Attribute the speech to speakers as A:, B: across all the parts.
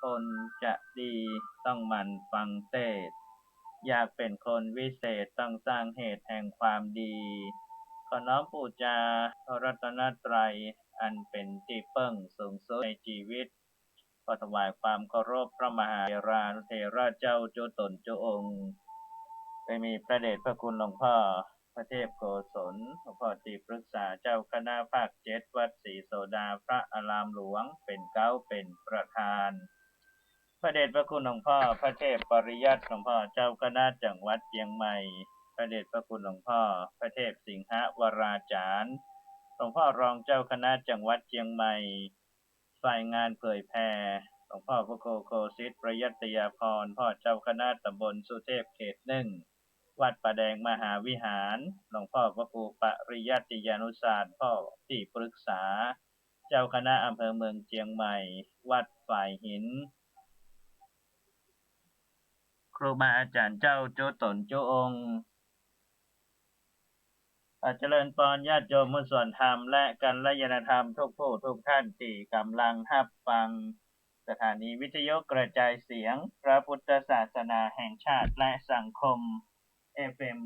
A: คนจะดีต้องหมั่นฟังเทศน์อยากเป็นคนวิเศษต้องสร้างเหตุแห่งความดีขอน้อมบูชาพระรัตนตรัยอันเป็นที่พึ่งสูงสุดในชีวิตขอถวายความเคารพพระมหาเถรานุเถระเจ้าจุตนจุองค์ได้มีพระเดชพระคุณหลวงพ่อพระเทพโกศลหลวงพ่อที่ปรึกษาเจ้าคณะภาค7วัดศรีโสดาพระอารามหลวงเป็นเก้าเป็นประธานพระเดชพระคุณหลวงพ่อพระเทพปริยัติหลวงพ่อเจ้าคณะจังหวัดเชียงใหม่พระเดชพระคุณหลวงพ่อพระเทพสิงหวราจารย์หลวงพ่อรองเจ้าคณะจังหวัดเชียงใหม่ฝ่ายงานเผยแผ่หลวงพ่อพระโคสิทธิ์ประยัตยาพรพ่อเจ้าคณะตำบลสุเทพเขต1วัดป่าแดงมหาวิหารหลวงพ่อพระครูปริยัติยานุศาสตร์พ่อที่ปรึกษาเจ้าคณะอำเภอเมืองเชียงใหม่วัดฝ่ายหินครูบาอาจารย์เจ้าจุตนจุองค์เจริญพรญาติโยมมุสลิมธรรมและกัลยาณธรรมทุกผู้ทุกท่านที่กำลังรับฟังสถานีวิทยุกระจายเสียงพระพุทธศาสนาแห่งชาติและสังคม FM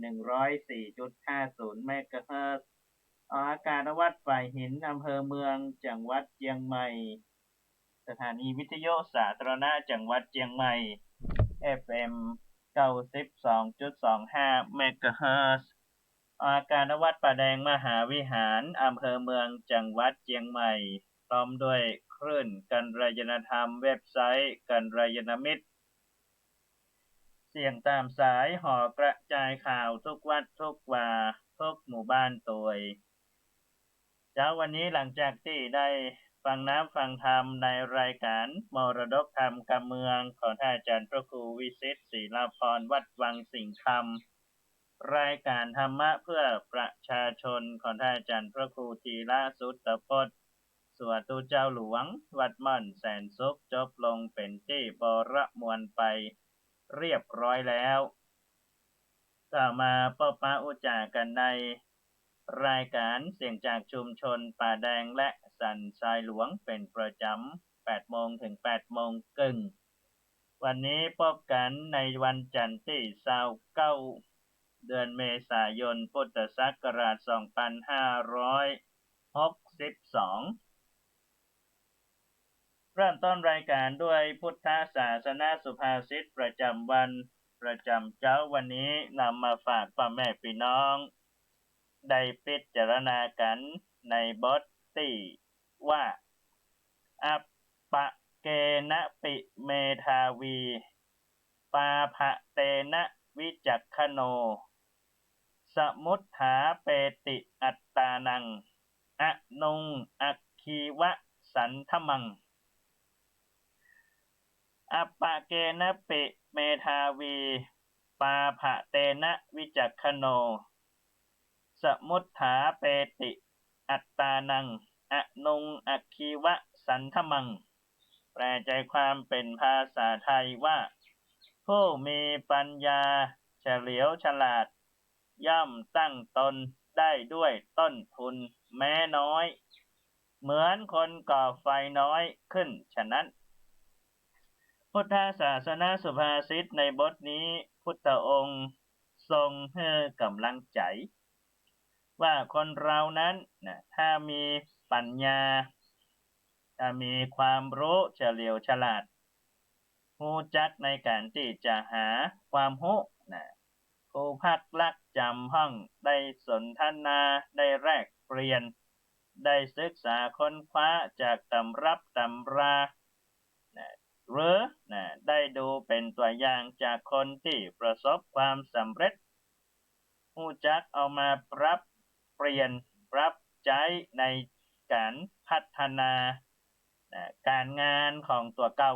A: 104.50 เมกะเฮิรตซ์ออกอากาศวัดฝ่ายหินอำเภอเมืองจังหวัดเชียงใหม่สถานีวิทยุสาธารณะจังหวัดเชียงใหม่ FM 92.25 เมกะเฮิรตซ์ออกอากาศวัดป่าแดงมหาวิหารอำเภอเมืองจังหวัดเชียงใหม่พร้อมด้วยคลื่นกัลยาณธรรมเว็บไซต์กัลยาณมิตรเสียงตามสายห่อกระจายข่าวทุกวัดทุกวาทุกหมู่บ้านตัวเช้าวันนี้หลังจากที่ได้ฟังน้ำฟังธรรมในรายการมรดกธรรมกำเมืองของท่านอาจารย์พระครูวิสิทธิ์ศรีลาภรณ์วัดวังสิงห์คำรายการธรรมะเพื่อประชาชนของท่านอาจารย์พระครูธีระสุตพจน์สวตุเจ้าหลวงวัดม่อนแสนสุขจบลงเป็นที่บรมวลไปเรียบร้อยแล้วต่อมาพบปะอุจจากันในรายการเสียงจากชุมชนป่าแดงและสันทรายหลวงเป็นประจำ8 โมงถึง8 โมงครึ่งวันนี้พบกันในวันจันทร์ที่29เดือนเมษายนพุทธศักราช2562เริ่มต้นรายการด้วยพุทธศาสนาสุภาษิตประจำวันประจำเช้าวันนี้นำมาฝากพ่อแม่พี่น้องได้พิจารณากันในบทที่ว่าอัปปะเกนะปิเมธาวีปาภะเตนะวิจักขโนสมุฏฐาเปติอัตตานังอนุงอัคคีวะสันทมังอัปปะเกนะปิเมธาวีปาภะเตนะวิจักขโนสมุฏฐาเปติอัตตานังอนุงอัคคีวะสันทมังแปลใจความเป็นภาษาไทยว่าผู้มีปัญญาเฉลียวฉลาดย่อมตั้งตนได้ด้วยต้นทุนแม้น้อยเหมือนคนก่อไฟน้อยขึ้นฉะนั้นพุทธศาสนาสุภาษิตในบทนี้พุทธองค์ทรงให้กำลังใจว่าคนเรานั้นถ้ามีปัญญาถ้ามีความรู้เฉลียวฉลาดรู้จักในการที่จะหาความรู้ครูพักลักจำห้องได้สนทนาได้แลกเปลี่ยนได้ศึกษาค้นคว้าจากตำรับตำราหรือได้ดูเป็นตัวอย่างจากคนที่ประสบความสำเร็จรู้จักเอามาปรับเปลี่ยนปรับใช้ในการพัฒนาการงานของตัวเก่า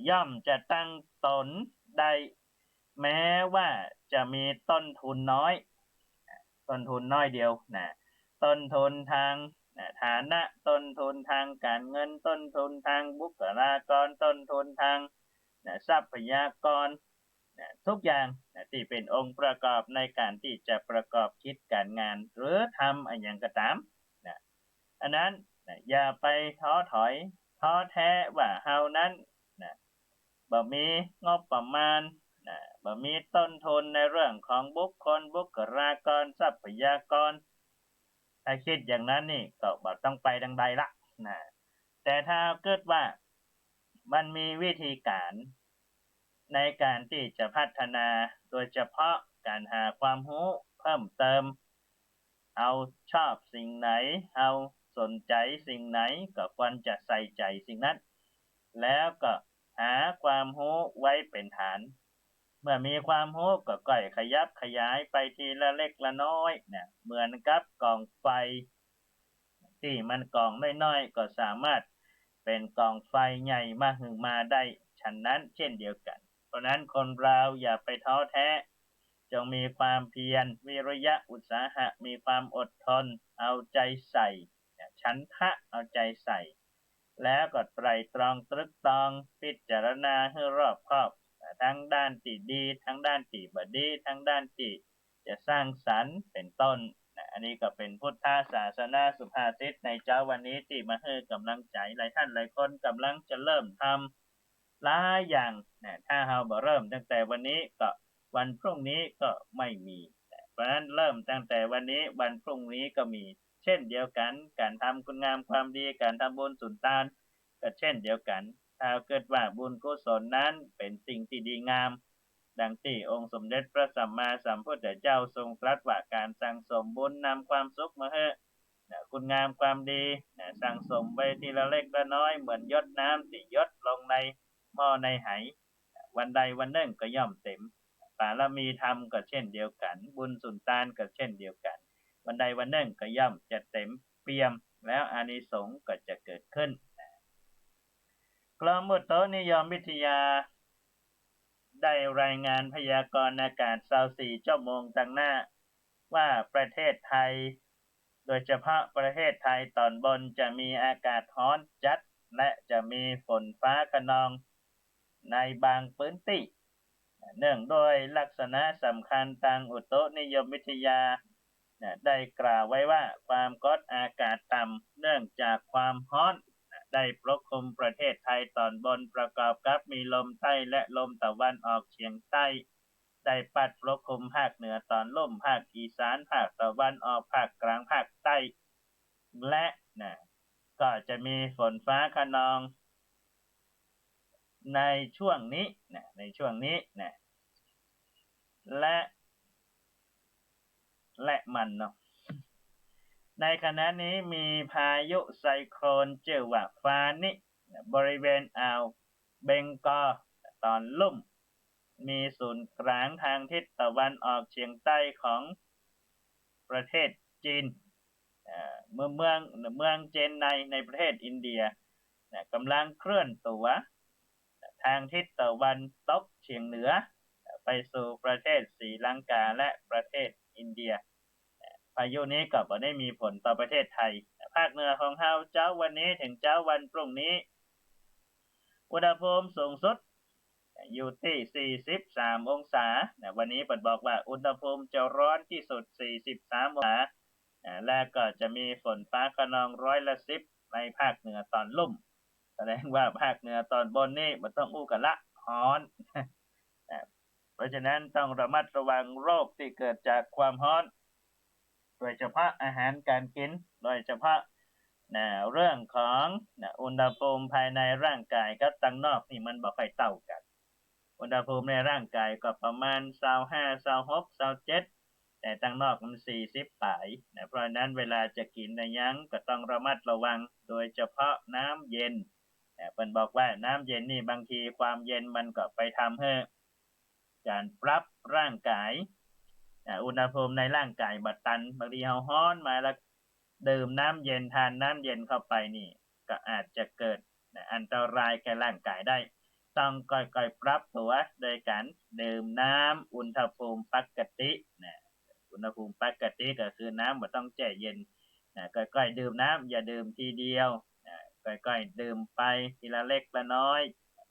A: ย่อมจะตั้งตนได้แม้ว่าจะมีต้นทุนน้อยต้นทุนน้อยเดียวต้นทุนทางฐานะต้นทุนทางการเงินต้นทุนทางบุคลากรต้นทุนทางทรัพยากรทุกอย่างที่เป็นองค์ประกอบในการที่จะประกอบคิดการงานหรือทำอะไรอย่างก็ตามอันนั้นอย่าไปท้อถอย ท้อแท้ว่าเฮานั้นนะบ่มีงบประมาณนะบ่มีต้นทุนในเรื่องของบุคคลบุคลากรทรัพยากรถ้าคิดอย่างนั้นนี่ก็บ่ต้องไปดังใดละนะแต่ถ้าเกิดว่ามันมีวิธีการในการที่จะพัฒนาโดยเฉพาะการหาความรู้เพิ่มเติมเอาชอบสิ่งไหนเอาสนใจสิ่งไหนก็ควรจะใส่ใจสิ่งนั้นแล้วก็หาความรู้ไว้เป็นฐานเมื่อมีความรู้ก็ก่อยขยับขยายไปทีละเล็กละน้อยเนี่ยเหมือนกับกองไฟที่มันกองน้อยๆก็สามารถเป็นกองไฟใหญ่มาหึงมาได้ฉะนั้นเช่นเดียวกันเพราะนั้นคนเราอย่าไปท้อแท้จงมีความเพียรวิริยะอุตสาหะมีความอดทนเอาใจใส่ฉันทะเอาใจใส่แล้วก็ไตร่ตรองตรึกตรองพิจารณาให้รอบคอบทั้งด้านที่ดีทั้งด้านที่บ่ดีทั้งด้านที่จะสร้างสรรค์เป็นต้นอันนี้ก็เป็นพุทธศาสนาสุภาษิตในเจ้าวันนี้ที่มาให้กำลังใจหลายท่านหลายคนกำลังจะเริ่มทำหลายอย่างถ้าเราบ่เริ่มตั้งแต่วันนี้ก็วันพรุ่งนี้ก็ไม่มีเพราะฉะนั้นเริ่มตั้งแต่วันนี้วันพรุ่งนี้ก็มีเช่นเดียวกันการทำคุณงามความดีการทำบุญสุนทานก็เช่นเดียวกันถ้าเกิดว่าบุญกุศลนั้นเป็นสิ่งที่ดีงามดังที่องค์สมเด็จพระสัมมาสัมพุทธเจ้าทรงตรัสว่าการสั่งสมบุญนำความสุขมาให้คุณงามความดีสั่งสมไปทีละเล็กละน้อยเหมือนหยดน้ำที่หยดลงในหม้อในไหวันใดวันหนึ่งก็ย่อมเต็มบารมีธรรมก็เช่นเดียวกันบุญสุนทานก็เช่นเดียวกันวันใดวันหนึ่งก็ย่อมจะเต็มเปี่ยมแล้วอานิสงส์ก็จะเกิดขึ้นกรมอุตุนิยมวิทยาได้รายงานพยากรณ์อากาศ24ชั่วโมงต่างหน้าว่าประเทศไทยโดยเฉพาะประเทศไทยตอนบนจะมีอากาศร้อนจัดและจะมีฝนฟ้าคะนองในบางพื้นที่เนื่องโดยลักษณะสำคัญทางอุตุนิยมวิทยาได้กล่าวไว้ว่าความกดอากาศต่ำเนื่องจากความร้อนได้ปกคลุมประเทศไทยตอนบนประกอบกับมีลมใต้และลมตะวันออกเฉียงใต้ได้ปัดปกคลุมภาคเหนือตอนล่มภาคอีสานภาคตะวันออกภาคกลางภาคใต้และก็จะมีฝนฟ้าคะนองในช่วงนี้และมันเนาะในขณะนี้มีพายุไซโคลนชื่อว่าฟานิบริเวณอ่าวเบงกอลตอนลุ่มมีศูนย์กลางทางทิศตะวันออกเฉียงใต้ของประเทศจีนเมืองเจนไนในประเทศอินเดียกำลังเคลื่อนตัวทางทิศตะวันตกเฉียงเหนือไปสู่ประเทศศรีลังกาและประเทศอินเดียพายุนี้ก็บ่ได้มีผลต่อประเทศไทยภาคเหนือของเฮาเจ้าวันนี้ถึงเจ้าวันพรุ่งนี้อุณหภูมิสูงสุดอยู่ที่43องศาวันนี้เปิดบอกว่าอุณหภูมิจะร้อนที่สุด43องศาและก็จะมีฝนฟ้าคะนอง10%ในภาคเหนือตอนลุ่มแสดงว่าภาคเหนือตอนบนนี่มันต้องอู้กันละร้อนเพราะฉะนั้นต้องระมัดระวังโรคที่เกิดจากความร้อนโดยเฉพาะอาหารการกินโดยเฉพาะเรื่องของอุณหภูมิภายในร่างกายกับต่างนอกนี่มันบ่ค่อยเท่ากันอุณหภูมิในร่างกายก็ประมาณ25 26 27แต่ต่างนอกมัน40ปลายเพราะนั้นเวลาจะกินในยังก็ต้องระมัดระวังโดยเฉพาะน้ำเย็นเพิ่นบอกว่าน้ำเย็นนี่บางทีความเย็นมันก็ไปทำให้การปรับร่างกายอุณหภูมิในร่างกายบัดตันบางทีเฮาร้อนมาแล้วดื่มน้ำเย็นทานน้ำเย็นเข้าไปนี่ก็อาจจะเกิดอันตรายแก่ร่างกายได้ต้องค่อยๆปรับตัวโดยการดื่มน้ำอุณหภูมิปกติอุณหภูมิปกติก็คือน้ำบ่ต้องแช่เย็นค่อยๆดื่มน้ำอย่าดื่มทีเดียวค่อยๆดื่มไปทีละเล็กละน้อย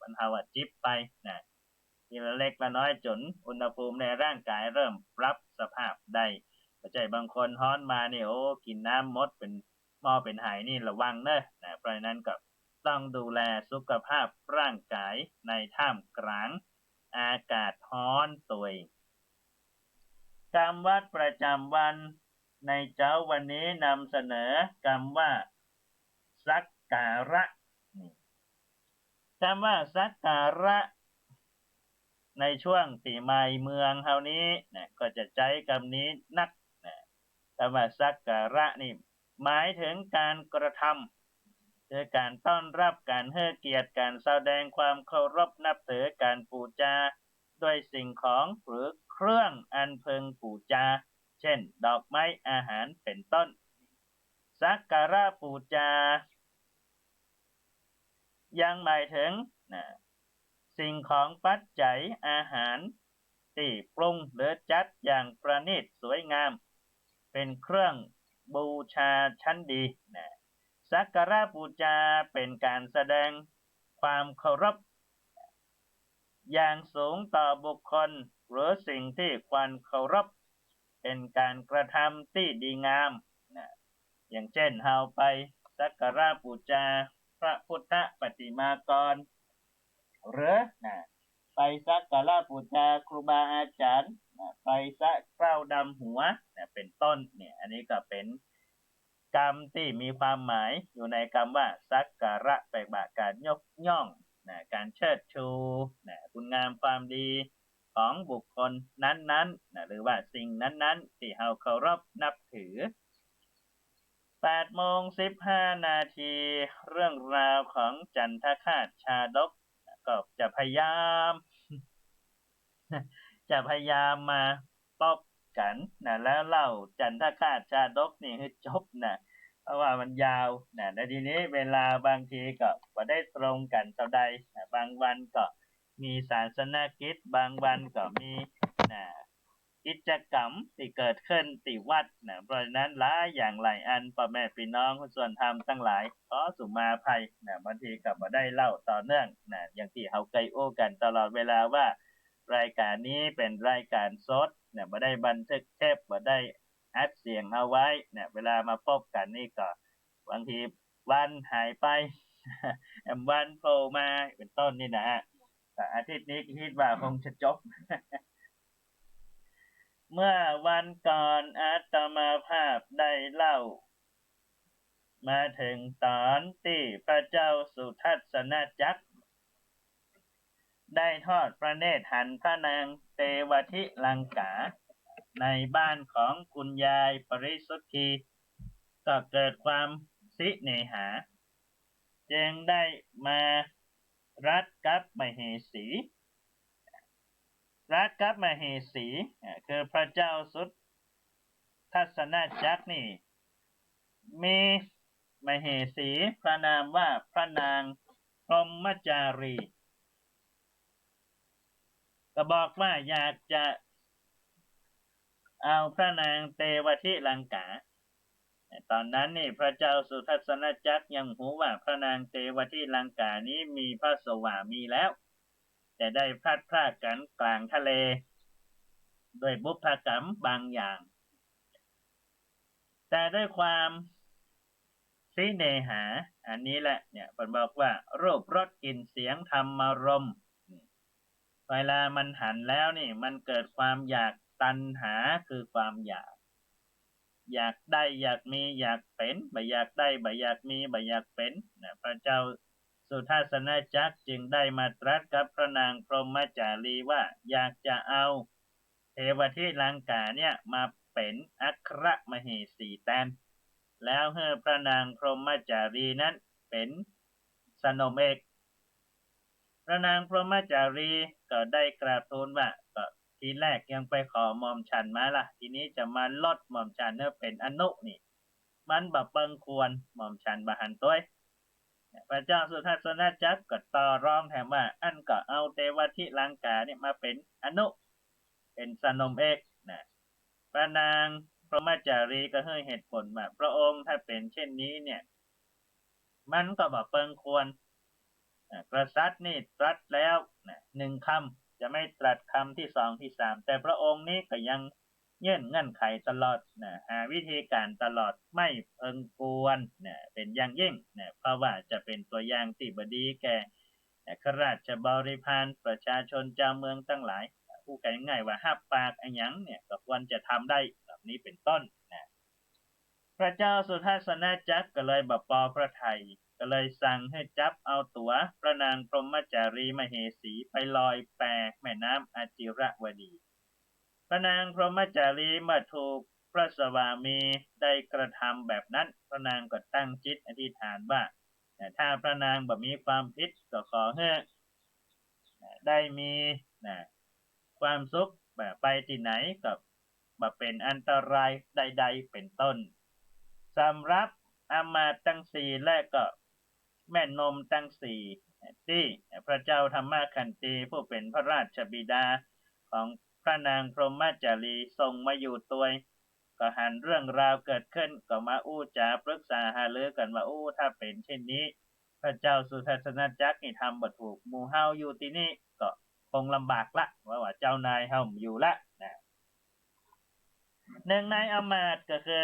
A: บรรเทาจิบไปทีละเล็กละน้อยจนอุณหภูมิในร่างกายเริ่มปรับสภาพได้ปัจจัยบางคนฮ้อนมานี่โอ้กินน้ำมดเป็นหม้อเป็นไหนี่ระวังเนอะเพราะฉะนั้นก็ ต้องดูแลสุขภาพร่างกายในท่ามกลางอากาศร้อนตัวกรรมวัดประจำวันในเจ้าวันนี้นำเสนอกรรมว่าสักการะคำว่าสักการะในช่วงปีใหม่เมืองเฮานี้นะก็จะใช้คำนี้นักนะคำว่าสักการะนี่หมายถึงการกระทำคือการต้อนรับการให้เกียรติการแสดงความเคารพนับถือการบูชาด้วยสิ่งของหรือเครื่องอันพึงบูชาเช่นดอกไม้อาหารเป็นต้นสักการะบูชายังหมายถึงนะสิ่งของปัจจัยอาหารที่ปรุงหรือจัดอย่างประณีตสวยงามเป็นเครื่องบูชาชั้นดีนะสักการะบูชาเป็นการแสดงความเคารพอย่างสูงต่อบุคคลหรือสิ่งที่ควรเคารพเป็นการกระทำที่ดีงามนะอย่างเช่นเฮาไปสักการะบูชาพระพุทธปฏิมากรหรือนะไปสักการะบูชาครูบาอาจารย์นะไปสักเกล้าดำหัวนะเป็นต้นเนี่ยอันนี้ก็เป็นกรรมที่มีความหมายอยู่ในคำว่าสักการะแปลว่าการยกย่องนะการเชิดชูนะคุณงามความดีของบุคคลนั้นๆนะหรือว่าสิ่งนั้นๆที่เราเคารพนับถือ8:15 นาทีเรื่องราวของจันทคาตชาดกก็จะพยายามมาตบกันนะแล้วเล่าจันทคาตชาดกนี่ให้จบนะเพราะว่ามันยาวนะในทีนี้เวลาบางทีก็บ่ได้ตรงกันเท่าใดนะบางวันก็มีศาสนกิจบางวันก็มีนะกิจกรรมที่เกิดขึ้นที่วัดนะเพราะฉะนั้นหลายอย่างหลายอันพ่อแม่พี่น้องส่วนธรรมทั้งหลายขอสุมาภัยนะบางทีก็บ่ได้เล่าต่อเนื่องนะอย่างที่เฮาเคยโอ้กันตลอดเวลาว่ารายการนี้เป็นรายการสดเนี่ยบ่ได้บันทึกเทปบ่ได้อัดเสียงเอาไว้เนี่ยเวลามาพบกันนี่ก็บางทีวันหายไป วันโผล่มาเป็นต้นนี่นะฮะแต่อาทิตย์นี้คิดว่าคงจะจบ เมื่อวันก่อนอาตมาภาพได้เล่ามาถึงตอนที่พระเจ้าสุทัศนจักรได้ทอดพระเนตรหันพระนางเตวทิลังกาในบ้านของคุณยายปริสุทธีก็เกิดความสิเนหาจึงได้มารัดกับมเหสีคือพระเจ้าสุทัศนจักรนี่มีมเหสีพระนามว่าพระนางพรหมจารีก็บอกว่าอยากจะเอาพระนางเตวทิลังกาตอนนั้นนี่พระเจ้าสุทัศนจักรยังหูว่าพระนางเตวทิลังกานี้มีพระสวามีแล้วแต่ได้พลัดพรากกันกลางทะเลด้วยบุพกรรมบางอย่างแต่ด้วยความสิเนหาอันนี้แหละเนี่ยผมบอกว่ารูปรสกลิ่นเสียงธรรมารมณ์เวลามันหันแล้วนี่มันเกิดความอยากตัณหาคือความอยากได้อยากมีอยากเป็นบ่อยากได้บ่อยากมีบ่อยากเป็นนะพระเจ้าสุทัศนจักรจึงได้มาตรัสกับพระนางพรหมจารีว่าอยากจะเอาเทวทิลังกาเนี่ยมาเป็นอัครมเหสีแทนแล้วให้พระนางพรหมจารีนั้นเป็นสนมเอกพระนางพรหมจารีก็ได้กราบทูลว่าก็ทีแรกยังไปขอหม่อมฉันมาล่ะทีนี้จะมาลดหม่อมฉันเนี่ยเป็นอนุนี่มันบ่เปิงควรหม่อมฉันบ่หันตัวพระเจ้าสุทัศนจักรก็ต่อรองแถมว่าอันก็เอาเทวทิลังกาเนี่ยมาเป็นอนุเป็นสนมเอกนะพระนางพรหมจารีก็ให้เหตุผลว่าพระองค์ถ้าเป็นเช่นนี้เนี่ยมันก็บ่เปิงควรกษัตริย์นี่ตรัสแล้ว1 คำจะไม่ตรัสคำที่2ที่3แต่พระองค์นี้ก็ยัง เงื่อนเงื่อนไขตลอดนะหาวิธีการตลอดไม่เพิงกวนนะเป็นอย่างยิ่งนะเพราะว่าจะเป็นตัวอย่างที่บดีแก่ข้าราชบริพารประชาชนเจ้าเมืองตั้งหลายผู้กันง่ายว่าหับปากอันยังเนี่ยก็ควรจะทำได้แบบนี้เป็นต้นนะพระเจ้าสุทัศนจักรก็เลยปอพระทัยก็เลยสั่งให้จับเอาตัวพระนางพรหมจารีมเหสีไปลอยแพแม่น้ำอาจิรวดีพระนางพรหมจารีเมื่อถูกพระสวามีได้กระทำแบบนั้นพระนางก็ตั้งจิตอธิษฐานว่าถ้าพระนางบ่มีความผิดก็ขอให้ได้มีนะความสุขแบบไปที่ไหนก็บ่เป็นอันตรายใดๆเป็นต้นสำหรับอามาตย์ทั้งสี่และก็แม่นมทั้งสี่ที่พระเจ้าธรรมขันตีผู้เป็นพระราชบิดาของพระนางพรหมจารีทรงมาอยู่ตัวก็หันเรื่องราวเกิดขึ้นก็มาอู้จาปรึกษาหารือกันว่าถ้าเป็นเช่นนี้พระเจ้าสุทัศนจักรนี่ทำบ่ถูกหมู่เฮาอยู่ที่นี่ก็คงลำบากละว่าเจ้านายเฮาอยู่ละนะหนึ่งในอมาตย์ก็คือ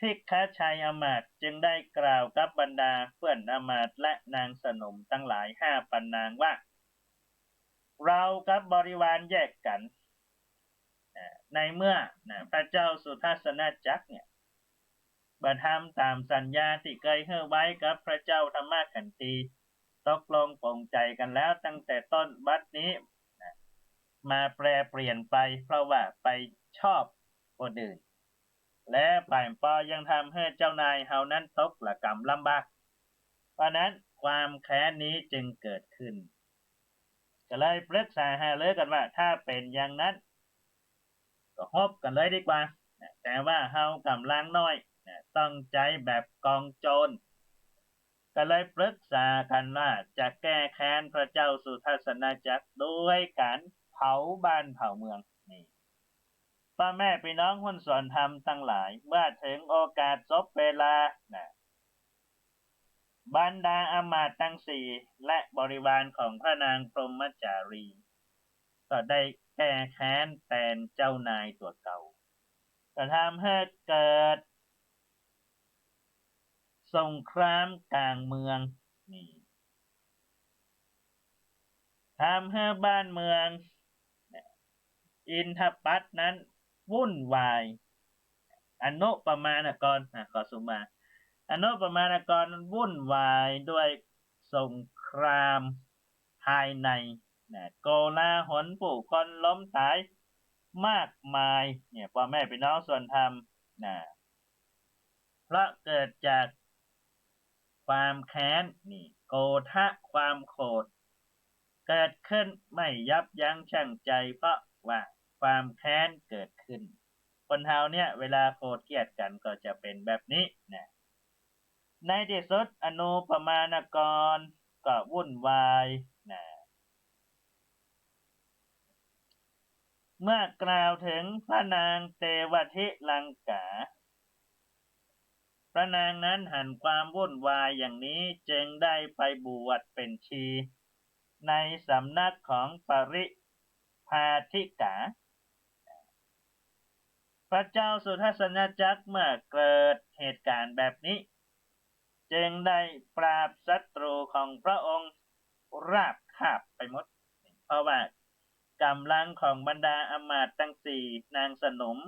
A: ทิฆชัยอมาตย์จึงได้กล่าวกับบรรดาเพื่อนอมาตย์และนางสนมทั้งหลาย5 ปันนางว่าเรากับบริวารแยกกันในเมื่อพระเจ้าสุทัศนจักรเนี่ยบัทำตามสัญญาที่เคยให้ไว้กับพระเจ้าธรรมขันธีตกลงปลงใจกันแล้วตั้งแต่ต้นบัดนี้มาแปรเปลี่ยนไปเพราะว่าไปชอบคนอื่นและป่ายปอยังทำให้เจ้านายเฮานั้นตกละกำลำบากเพราะนั้นความแค้นนี้จึงเกิดขึ้นก็เลยปรึกษาหารือกันว่าถ้าเป็นอย่างนั้นก็ฮบกันเลยดีกว่าแต่ว่าเฮากำลังน้อยต้องใจแบบกองโจรก็เลยปรึกษากันว่าจะแก้แค้นพระเจ้าสุทัศนจักรด้วยการเผาบ้านเผาเมืองนี่พ่อแม่พี่น้องหุ้นส่วนธรรมทั้งหลายเมื่อถึงโอกาสซบเวลาบรรดาอมาตย์ทั้งสี่และบริวารของพระนางพรหมจารีก็ได้แก้แค้นแทนเจ้านายตัวเก่าก็ทำให้เกิดสงครามกลางเมืองนี่ทำให้บ้านเมืองอินทปัตนั้นวุ่นวายอนุปมาณกรขอสุมาอนุปมาณกรวุ่นวายด้วยสงครามภายในโกลาหลผู้คนล้มตายมากมายพ่อแม่พี่น้องส่วนธรรมเพราะเกิดจากความแค้นโกฏะความโกรธเกิดขึ้นไม่ยับยั้งชั่งใจเพราะว่าความแค้นเกิดขึ้นคนเฮาเนี่ยเวลาโกรธเกลียดกันก็จะเป็นแบบนี้ในที่สุดอนุปมาณกรก็วุ่นวายเมื่อกล่าวถึงพระนางเตวทิลังกาพระนางนั้นหันความวุ่นวายอย่างนี้จึงได้ไปบวชเป็นชีในสำนักของปริพาธิกาพระเจ้าสุทัศนจักรเมื่อเกิดเหตุการณ์แบบนี้จึงได้ปราบศัตรูของพระองค์ราบคาบไปหมดเพราะว่ากำลังของบรรดาอมาตย์ทั้งสี่นางสนม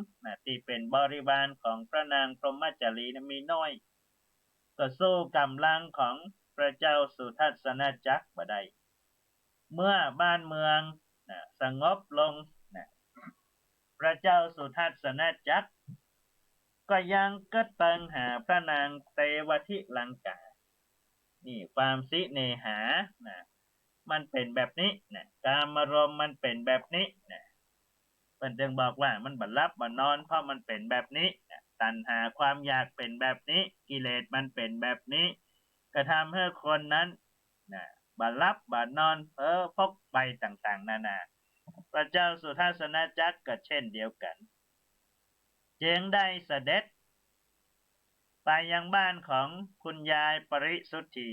A: ที่เป็นบริวารของพระนางพรหมจารีมีน้อยก็สู้กำลังของพระเจ้าสุทัศนจักรบ่ได้เมื่อบ้านเมืองสงบลงพระเจ้าสุทัศนจักรก็ยังกระตังหาพระนางเตวทิลังกานี่ความสิเนหามันเป็นแบบนี้กามารมณ์มันเป็นแบบนี้เพิ่นจึงบอกว่ามันบัดลับบัดนอนเพราะมันเป็นแบบนี้ตัณหาความอยากเป็นแบบนี้กิเลสมันเป็นแบบนี้ก็ทำให้คนนั้นบัดลับบัดนอนพกไปต่างๆนานาพระเจ้าสุทัศนจักรก็เช่นเดียวกันจึงได้เสด็จไปยังบ้านของคุณยายปริสุทธี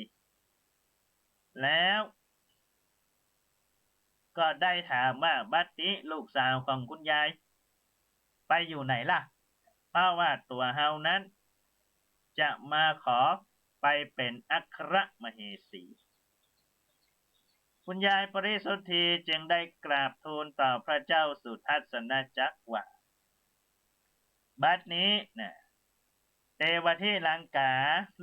A: แล้วก็ได้ถามว่าบัดนี้ลูกสาวของคุณยาย ไปอยู่ไหนล่ะเพราะว่าตัวเฮานั้นจะมาขอไปเป็นอัครมเหสี คุณยายปริสุทธีจึงได้กราบทูลต่อพระเจ้าสุทัศนจักรว่าบัดนี้นะเทวทิลังกา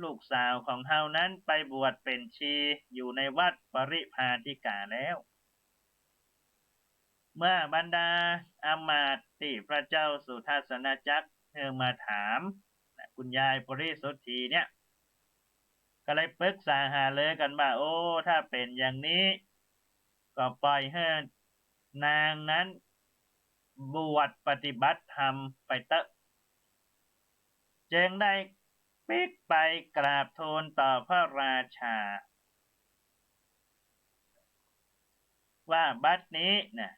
A: ลูกสาวของเฮานั้นไปบวชเป็นชีอยู่ในวัดปริพาธิกาแล้วเมื่อบรรดาอามาตย์ที่พระเจ้าสุทัศนจักรมาถามคุณยายปริสุทธีเนี่ยก็เลยปรึกษาหารือกันว่าโอ้ถ้าเป็นอย่างนี้ก็ปล่อยให้นางนั้นบวชปฏิบัติธรรมไปเตอะจึงได้ปิกไปกราบทูลต่อพระราชาว่าบัดนี้นะ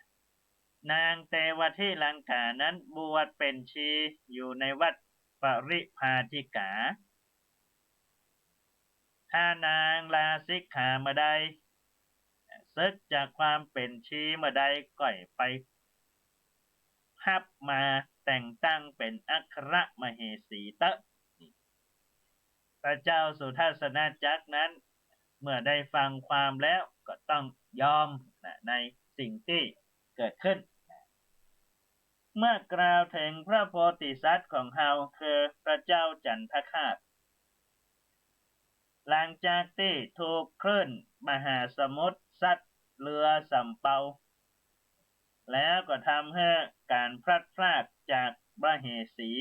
A: นางเทวทิลังกานั้นบวชเป็นชีอยู่ในวัดปริพาธิกาถ้านางลาสิกขาเมื่อใดศึกจากความเป็นชีเมื่อใดก่อยไปฮับมาแต่งตั้งเป็นอัครมเหสีเตอะพระเจ้าสุทัศนจักรนั้นเมื่อได้ฟังความแล้วก็ต้องยอมในสิ่งที่เกิดขึ้นเมื่อกล่าวถึงพระโพธิสัตว์ของเฮาคือพระเจ้าจันทคราชหลังจากที่ถูกคลื่นมหาสมุทรซัดเรือสำเภาแล้วก็ทำให้การพลัดพรากจากมเหสี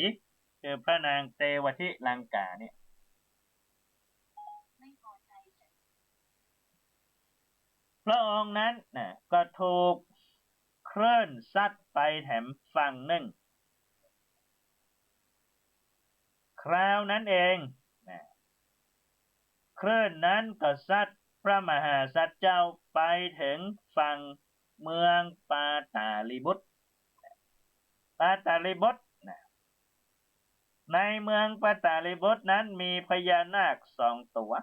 A: คือพระนางเทวทิลังกาเนี่ยพระองค์นั้นก็ถูกคลื่นซัดไปแถมฝั่งหนึ่งคราวนั้นเองคลื่นนั้นก็ซัดพระมหาสัตว์เจ้าไปถึงฝั่งเมืองปาตาลิบุตรปาตาลิบุตรในเมืองปาตาลิบุตรนั้นมีพญานาค2 ตัว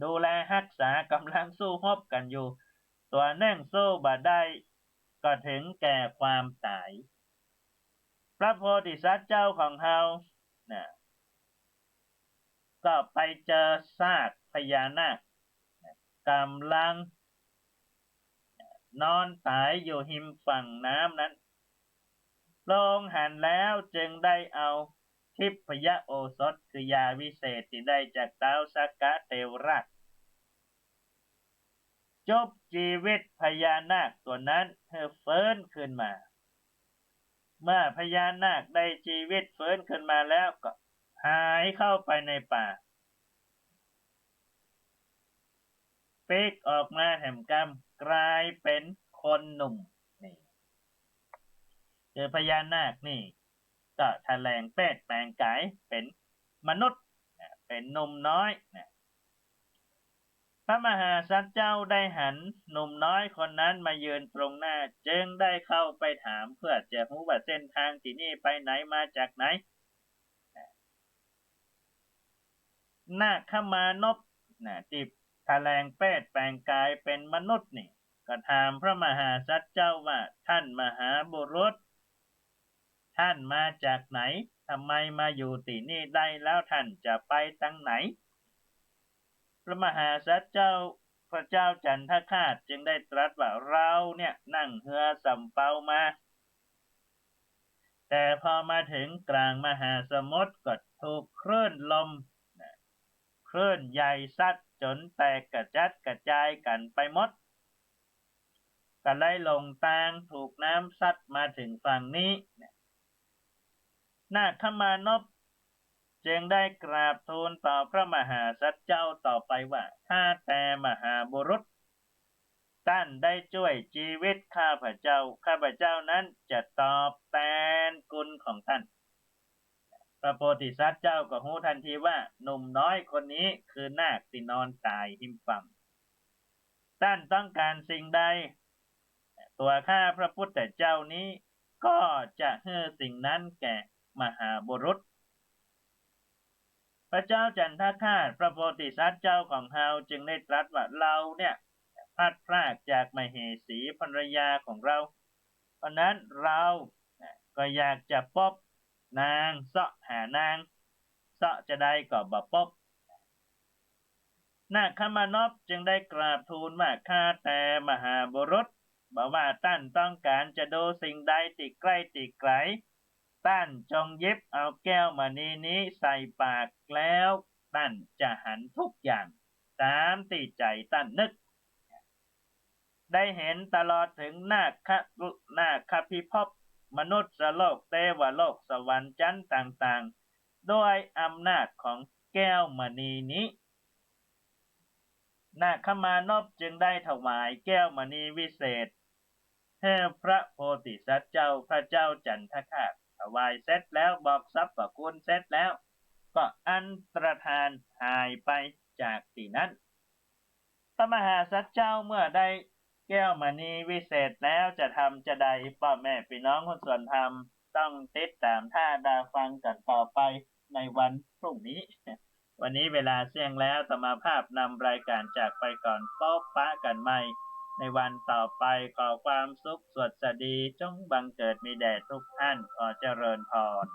A: ดูแลรักษากำลังสู้รบกันอยู่ตัวหนึ่งสู้บ่ได้ก็ถึงแก่ความตายพระโพธิสัตว์เจ้าของเฮาก็ไปเจอซากพญานาคกำลังนอนตายอยู่หิมฝั่งน้ำนั้นพระองค์หันแล้วจึงได้เอาทิพยโอสถคือยาวิเศษที่ได้จากท้าวสักกะเทวราชจบชีวิตพญานาคตัวนั้นให้ฟื้นขึ้นมาเมื่อพญานาคได้ชีวิตฟื้นขึ้นมาแล้วก็หายเข้าไปในป่าปีกออกมาแห่มกำกลายเป็นคนหนุ่มนี่คือพญานาคนี่ก็แถลงแปดแปลงกายเป็นมนุษย์เป็นหนุ่มน้อยพระมหาสัตว์เจ้าได้หันหนุ่มน้อยคนนั้นมายืนตรงหน้าจึงได้เข้าไปถามเพื่อจะรู้ว่าเส้นทางที่นี่ไปไหนมาจากไหนนาคมานพที่แถลงแปดแปลงกายเป็นมนุษย์นี่ก็ถามพระมหาสัตว์เจ้าว่าท่านมหาบุรุษท่านมาจากไหนทำไมมาอยู่ที่นี่ได้แล้วท่านจะไปทางไหนพระมหาสัตว์เจ้าพระเจ้าจันทคราชจึงได้ตรัสว่าเราเนี่ยนั่งเรือสำเภามาแต่พอมาถึงกลางมหาสมุทรก็ถูกคลื่นลมคลื่นใหญ่ซัดจนแตกกระจัดกระจายกันไปหมดก็เลยลงทางถูกน้ำซัดมาถึงฝั่งนี้นาคมานพจึงได้กราบทูลต่อพระมหาสัตว์เจ้าต่อไปว่าถ้าแต่มหาบุรุษท่านได้ช่วยชีวิตข้าพเจ้านั้นจะตอบแทนคุณของท่านพระโพธิสัตว์เจ้าก็รู้ทันทีว่าหนุ่มน้อยคนนี้คือนาคที่นอนตายหิมฝั่งท่านต้องการสิ่งใดตัวข้าพระพุทธเจ้านี้ก็จะให้สิ่งนั้นแก่มหาบุรุษพระเจ้าจันทคราชพระโพธิสัตว์เจ้าของเฮาจึงได้ตรัสว่าเราเนี่ยพลัดพรากจากมเหสีภรรยาของเราเพราะนั้นเรา ก็อยากจะพบนางเสาะหานางเสาะจะได้ก็บ่พบนาคมานพจึงได้กราบทูลว่าข้าแต่มหาบุรุษบอกว่าท่านต้องการจะดูสิ่งใดติใกล้ติไกลท่านจงเย็บเอาแก้วมณีนี้ใส่ปากแล้วท่านจะหันทุกอย่างตามที่ใจท่านนึกได้เห็นตลอดถึงนาคพิภพมนุษย์โลกเทวโลกสวรรค์จันทร์ต่างๆด้วยอำนาจของแก้วมณีนี้นาคมานพจึงได้ถวายแก้วมณีวิเศษให้พระโพธิสัตว์เจ้าพระเจ้าจันทคราชถวายเสร็จแล้วบอกทรัพย์ประคุณเสร็จแล้วก็อันตรธานหายไปจากที่นั้นพระมหาสัตว์เจ้าเมื่อได้แก้วมณีวิเศษแล้วจะทำจะใดพ่อแม่พี่น้องคนส่วนธรรมต้องติดตามท่าดาฟังกันต่อไปในวันพรุ่งนี้ วันนี้เวลาเสี่ยงแล้วตมาภาพนำรายการจากไปก่อนพบปะกันใหม่ในวันต่อไปขอความสุขสวัสดีจงบังเกิดมีแด่ทุกท่านขอเจริญพร